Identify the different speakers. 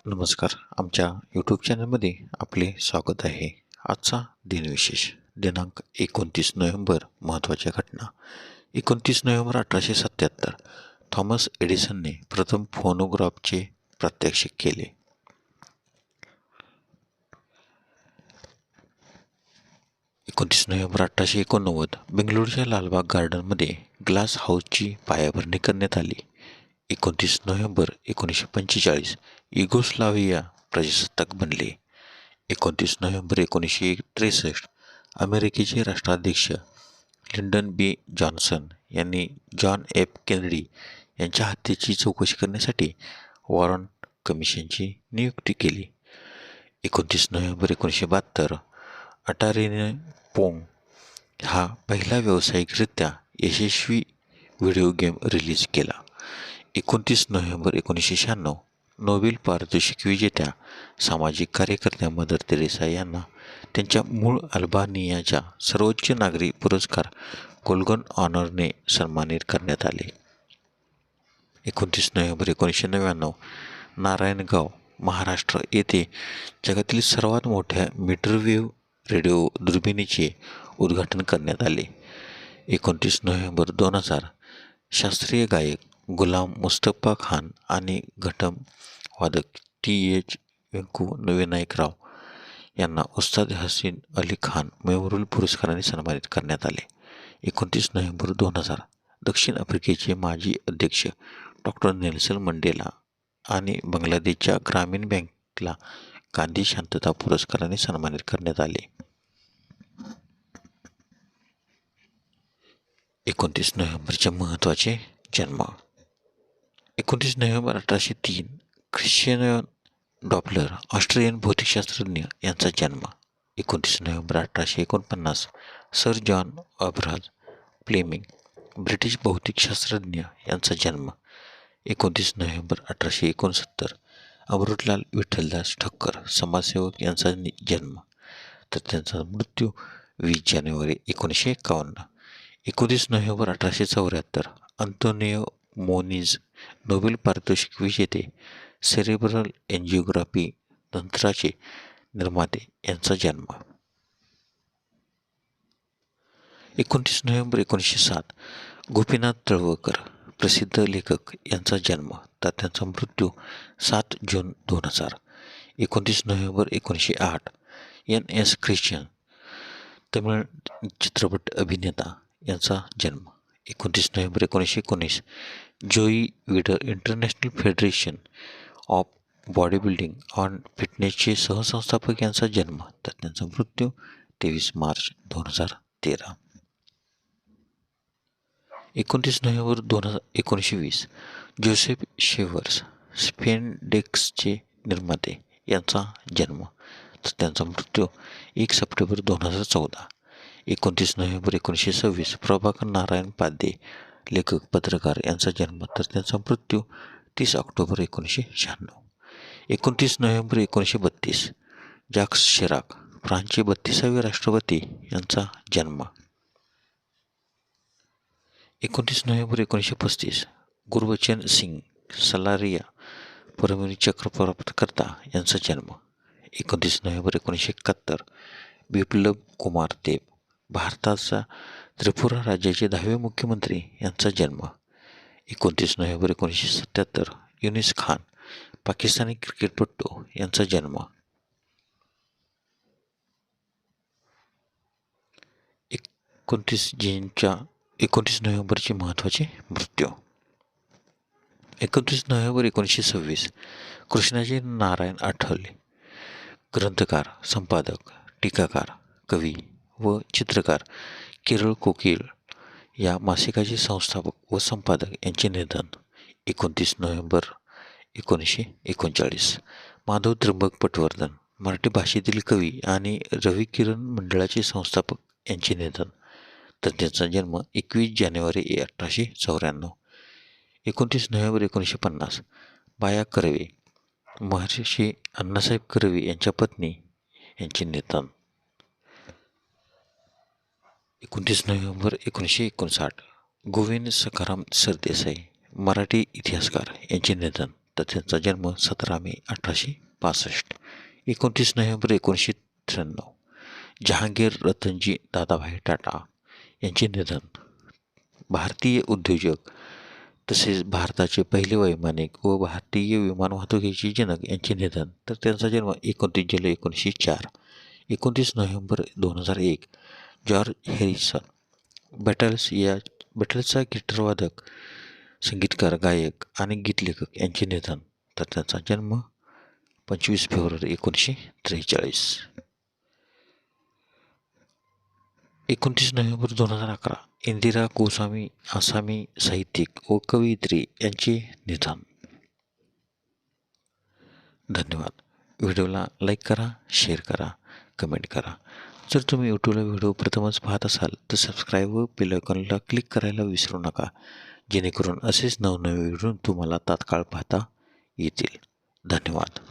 Speaker 1: नमस्कार. आमच्या यूट्यूब चॅनलमध्ये आपले स्वागत आहे. आजचा दिनविशेष दिनांक 29 नोव्हेंबर. महत्त्वाच्या घटना. 29 नोव्हेंबर 1877 थॉमस एडिसनने प्रथम फोनोग्राफचे प्रात्यक्षिक केले. 29 नोव्हेंबर 1889 बेंगळुरूच्या लालबाग गार्डनमध्ये ग्लास हाऊसची पायाभरणी करण्यात आली. 29 नोव्हेंबर 1945 युगोस्लाव्हिया प्रजासत्ताक बनले. 29 नोव्हेंबर 1963 अमेरिकेचे राष्ट्राध्यक्ष लिंडन बी जॉन्सन यांनी जॉन एफ केनेडी यांच्या हत्येची चौकशी करण्यासाठी वॉरन कमिशनची नियुक्ती केली. 29 नोव्हेंबर 1972 अटारीने पोंग हा पहिला व्यावसायिकरित्या यशस्वी व्हिडिओ गेम रिलीज केला. 29 नोव्हेंबर 1996 नोबेल पारितोषिक विजेत्या सामाजिक कार्यकर्त्या मदर तेरेसा यांना त्यांच्या मूळ अल्बानियाच्या सर्वोच्च नागरी पुरस्कार गोल्डन ऑनरने सन्मानित करण्यात आले. 29 नोव्हेंबर 1999 नारायणगाव, महाराष्ट्र येथे जगातील सर्वात मोठ्या मीटरवेव्ह रेडिओ दुर्बिणीचे उद्घाटन करण्यात आले. 29 नोव्हेंबर 2000 शास्त्रीय गायक गुलाम मुस्तफा खान आणि घटम वादक TH व्यंकू विनायकराव यांना उस्ताद हसीन अली खान मेमोरियल पुरस्काराने सन्मानित करण्यात आले. 29 नोव्हेंबर 2000 दक्षिण आफ्रिकेचे माजी अध्यक्ष डॉक्टर नेल्सन मंडेला आणि बांगलादेशच्या ग्रामीण बँकेला गांधी शांतता पुरस्काराने सन्मानित करण्यात आले. 29 नोव्हेंबरचे महत्त्वाचे जन्म. 29 नोव्हेंबर 1803 ख्रिश्चियन डॉपलर, ऑस्ट्रियन भौतिकशास्त्रज्ञ यांचा जन्म. 29 नोव्हेंबर 1849 sir John Abraham Fleming, British भौतिकशास्त्रज्ञ यांचा जन्म. 29 नोव्हेंबर 1869 अमृतलाल विठ्ठलदास ठक्कर, समाजसेवक यांचा जन्म. तर त्यांचा मृत्यू 20 जानेवारी 1951. 29 नोव्हेंबर 1874 अंतोनियो मोनिज, नोबेल पारितोषिक विजेते, सेरेब्रल एन्जिओग्राफी तंत्राचे निर्माते यांचा जन्म. 29 नोव्हेंबर 1907 गोपीनाथ तळवळकर, प्रसिद्ध लेखक यांचा जन्म. तर त्यांचा मृत्यू 7 June 2000. 29 November 1908 NS Krishnan, Tamil चित्रपट अभिनेता यांचा जन्म. 29 November 1919 Joe Weider, international federation of body building on फिटनेसचे सहसंस्थापक यांचा जन्म. तर त्यांचा मृत्यू 23 मार्च 2013. 29 नोव्हेंबर 1920 जोसेफ शेव्हर्स, स्पेनडेक्सचे निर्माते यांचा जन्म. तर त्यांचा मृत्यू 1 सप्टेंबर 2014. 29 नोव्हेंबर 1926 प्रभाकर नारायण पाध्ये, लेखक पत्रकार यांचा जन्म. तर त्यांचा मृत्यू 30 ऑक्टोबर 1996. 29 नोव्हेंबर 1932 जॅक्स शिराक, फ्रान्सचे 32वे राष्ट्रपती यांचा जन्म. 29 नोव्हेंबर 1935 गुरबचन सिंग सलारिया, परमवीर चक्र प्राप्तकर्ता यांचा जन्म. 29 नोव्हेंबर 1971 बिप्लब कुमार देब, भारताचा त्रिपुरा राज्याचे 10वे मुख्यमंत्री यांचा जन्म. 29 नोव्हेंबर 1977 युनिस खान, पाकिस्तानी क्रिकेटपटू यांचा जन्म. 29 नोव्हेंबरचे महत्त्वाचे मृत्यू. 29 नोव्हेंबर 1926 कृष्णाजी नारायण आठवले, ग्रंथकार, संपादक, टीकाकार, कवी व चित्रकार, केरळ कोकिळ या मासिकाचे संस्थापक व संपादक यांचे निधन. 29 नोव्हेंबर 1939 माधव त्र्यंबक पटवर्धन, मराठी भाषेतील कवी आणि रवी किरण मंडळाचे संस्थापक यांचे निधन. तर त्यांचा जन्म 21 जानेवारी 1894. 29 नोव्हेंबर 1950 बाया कर्वे, महर्षी अण्णासाहेब कर्वे यांच्या पत्नी यांचे निधन. 29 नोव्हेंबर 1959 गोविंद सखाराम सरदेसाई, मराठी इतिहासकार यांचे निधन. तर त्यांचा जन्म 17 मे 1865. 29 नोव्हेंबर 1993 जहांगीर रतनजी दादाभाई टाटा यांचे निधन. भारतीय उद्योजक तसेच भारताचे पहिले वैमानिक व भारतीय विमान वाहतुकीचे जनक यांचे निधन. तर त्यांचा जन्म 29 जुलै 1904. 29 नोव्हेंबर 2001 जॉर्ज हॅरिसन बेटल्सचा गिटारवादक, संगीतकार, गायक आणि गीतलेखक यांचे निधन. तर त्यांचा जन्म 25 फेब्रुवारी 1943. 29 नोव्हेंबर 2011 इंदिरा गोस्वामी आसामी साहित्यिक व कवयित्री यांचे निधन. धन्यवाद. व्हिडिओला लाईक करा, शेअर करा, कमेंट करा. जर तुम्ही यूट्यूबला व्हिडिओ प्रथमच पाहत असाल तर सबस्क्राईब व बेल आयकॉनला क्लिक करायला विसरू नका, जेणेकरून असेच नवनवे व्हिडिओ तुम्हाला तात्काळ पाहता येतील. धन्यवाद.